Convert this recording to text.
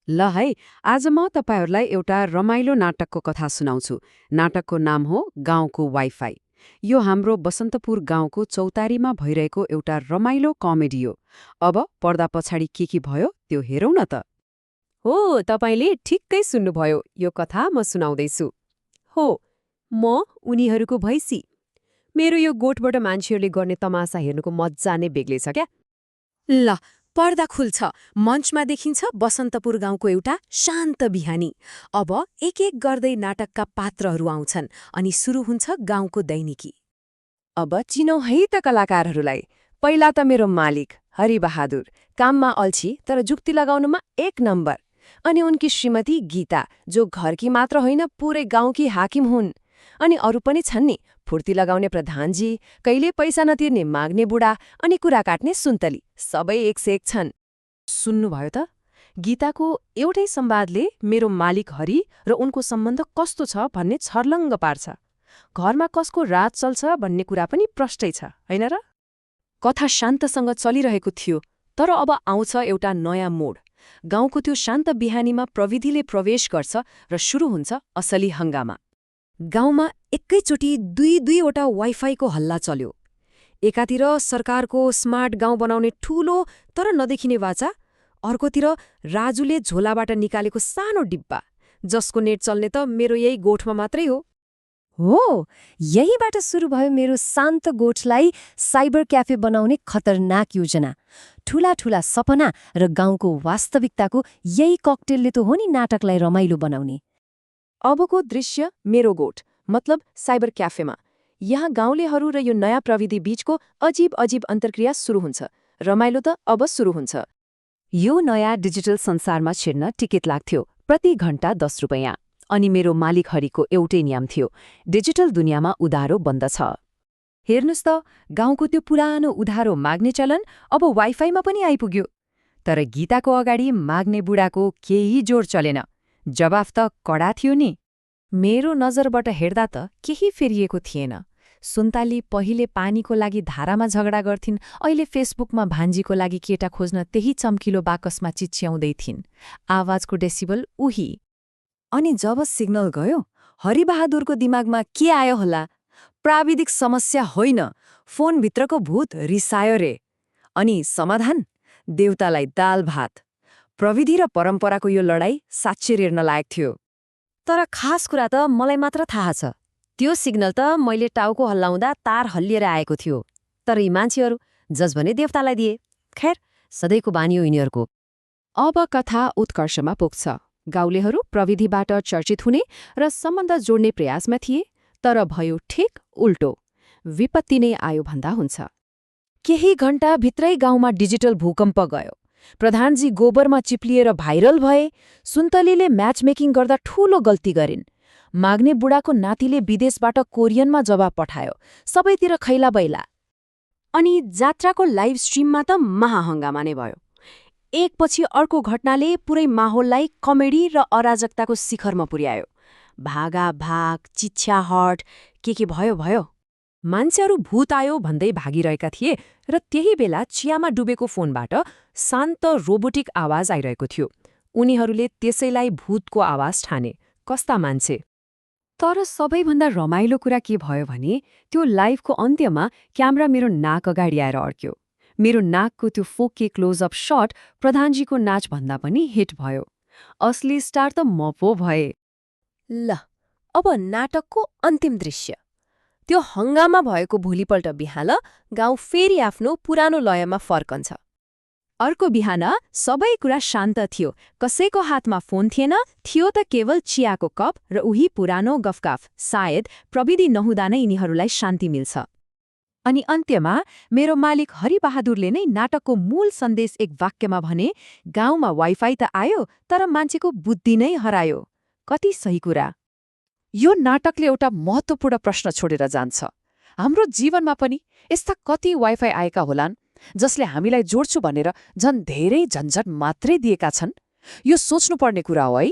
ल है, आज म तपाईहरूलाई एउटा रमाइलो नाटकको कथा सुनाउँछु। नाटकको नाम हो गाउँको वाइफाई। यो हाम्रो बसन्तपुर गाउँको चौतारीमा भइरहेको एउटा रमाइलो कमेडी हो। अब पर्दा पछाडि के भयो त्यो हेरौँ न त। हो, तपाईँले ठिक्कै सुन्नुभयो। यो कथा म सुनाउँदैछु। हो, म उनीहरूको भैँसी। मेरो यो गोठबाट मान्छेहरूले गर्ने तमासा हेर्नुको मजा नै बेग्लै छ क्या। ल, पर्दा खुल्छ। मञ्चमा देखिन्छ बसन्तपुर गाउँको एउटा शान्त बिहानी। अब एक एक गर्दै नाटकका पात्रहरू आउँछन् अनि सुरु हुन्छ गाउँको दैनिकी। अब चिनौ है त कलाकारहरूलाई। पहिला त मेरो मालिक हरिबहादुर, काममा अल्छी तर जुक्ति लगाउनुमा एक नम्बर। अनि उनकी श्रीमती गीता, जो घरकी मात्र होइन पुरै गाउँकी हाकिम हुन्। अनि अरू पनि छन् नि, फुर्ती लगाउने प्रधानजी, कहिले पैसा नतिर्ने माग्ने बुढा अनि कुरा काट्ने सुन्तली, सबै एक से एक छन्। सुन्नुभयो त, गीताको एउटै संवादले मेरो मालिक हरि र उनको सम्बन्ध कस्तो छ भन्ने छर्लङ्ग पार्छ। घरमा कसको राज चल्छ भन्ने कुरा पनि प्रष्टै छ, होइन र? कथा शान्तसँग चलिरहेको थियो, तर अब आउँछ एउटा नयाँ मोड। गाउँको त्यो शान्त बिहानीमा प्रविधिले प्रवेश गर्छ र सुरु हुन्छ असली हङ्गामा। गाउँमा एकैचोटि दुईवटा वाइफाईको हल्ला चल्यो। एकातिर सरकारको स्मार्ट गाउँ बनाउने ठूलो तर नदेखिने वाचा, अर्कोतिर राजुले झोलाबाट निकालेको सानो डिब्बा, जसको नेट चल्ने त मेरो यही गोठमा मात्रै हो। हो, यहीबाट सुरु भयो मेरो शान्त गोठलाई साइबर क्याफे बनाउने खतरनाक योजना। ठूला ठूला सपना र गाउँको वास्तविकताको यही ककटेलले त हो नि नाटकलाई रमाइलो बनाउने। अबको दृश्य मेरो गोठ, मतलब साइबर क्याफेमा। यहाँ गाउँलेहरू र यो नयाँ प्रविधि बीचको अजीब अजीब अन्तर्क्रिया सुरु हुन्छ। रमाइलो त अब सुरु हुन्छ। यो नयाँ डिजिटल संसारमा छिर्न टिकट लाग्थ्यो, प्रति घण्टा 10 रुपैयाँ। अनि मेरो मालिक हरिको एउटै नियम थियो, डिजिटल दुनियाँमा उधारो बन्द छ। हेर्नुस् त, गाउँको त्यो पुरानो उधारो माग्ने चलन अब वाइफाईमा पनि आइपुग्यो। तर गीताको अगाडि माग्ने बुढाको केही जोड चलेन। जवाफ त कडा थियो नि। मेरो नजरबाट हेर्दा त केही फेरिएको थिएन। सुन्ताली पहिले पानीको लागि धारामा झगडा गर्थिन्, अहिले फेसबुकमा भान्जीको लागि केटा खोज्न त्यही चम्किलो बाकसमा चिच्याउँदै थिइन्। आवाजको डेसिबल उही। अनि जब सिग्नल गयो, हरिबहादुरको दिमागमा के आयो होला? प्राविधिक समस्या होइन, फोनभित्रको भूत रिसायो रे। अनि समाधान? देउतालाई दाल भात। प्रविधि र परम्पराको यो लडाईँ साँच्चै रेर्न लायक थियो। तर खास कुरा त मलाई मात्र थाहा छ। त्यो सिग्नल त मैले टाउको हल्लाउँदा तार हल्लिएर आएको थियो। तर यी मान्छेहरू जस भने देवतालाई दिए। खैर, सधैँको बानी हो यिनीहरूको। अब कथा उत्कर्षमा पुग्छ। गाउँलेहरू प्रविधिबाट चर्चित हुने र सम्बन्ध जोड्ने प्रयासमा थिए, तर भयो ठिक उल्टो। विपत्ति नै आयो भन्दा हुन्छ। केही घण्टा भित्रै गाउँमा डिजिटल भूकम्प गयो। प्रधानजी गोबरमा चिप्लिएर भाइरल भए। सुन्तलीले म्याचमेकिङ गर्दा ठूलो गल्ती गरिन्। माग्ने बुढाको नातिले विदेशबाट कोरियनमा जवाब पठायो। सबैतिर खैला बैला। अनि जात्राको लाइभ स्ट्रिममा त महाहङ्गामा नै भयो। एकपछि अर्को घटनाले पुरै माहौललाई कमेडी र अराजकताको शिखरमा पुर्यायो। भागाभाग, चिच्याहट, के भयो। मान्छेहरू भूत आयो भन्दै भागिरहेका थिए र त्यही बेला चियामा डुबेको फोनबाट शान्त रोबोटिक आवाज आइरहेको थियो। उनीहरूले त्यसैलाई भूतको आवाज ठाने। कस्ता मान्छे! तर सबैभन्दा रमाइलो कुरा के भयो भने त्यो लाइभको अन्त्यमा क्यामेरा मेरो नाक अगाडि आएर अड्क्यो। मेरो नाकको त्यो फोके क्लोजअप शट प्रधानजीको नाचभन्दा पनि हिट भयो। असली स्टार त म पो भए। ल, अब नाटकको अन्तिम दृश्य। त्यो हङ्गामा भएको भोलिपल्ट बिहान गाउँ फेरि आफ्नो पुरानो लयमा फर्कन्छ। अर्को बिहान सबै कुरा शान्त थियो। कसैको हातमा फोन थिएन, थियो त केवल चियाको कप र उही पुरानो गफगाफ। सायद प्रविधि नहुँदा नै यिनीहरूलाई शान्ति मिल्छ। अनि अन्त्यमा मेरो मालिक हरिबहादुरले नै नाटकको मूल सन्देश एक वाक्यमा भने, गाउँमा वाइफाई त आयो, तर मान्छेको बुद्धि नै हरायो। कति सही कुरा! यो नाटकले एउटा महत्त्वपूर्ण प्रश्न छोडेर जान्छ। हाम्रो जीवनमा पनि यस्ता कति वाइफाई आएका होलान् जसले हामीलाई जोड्छु भनेर झन् धेरै झन्झट मात्रै दिएका छन्। यो सोच्नुपर्ने कुरा हो है।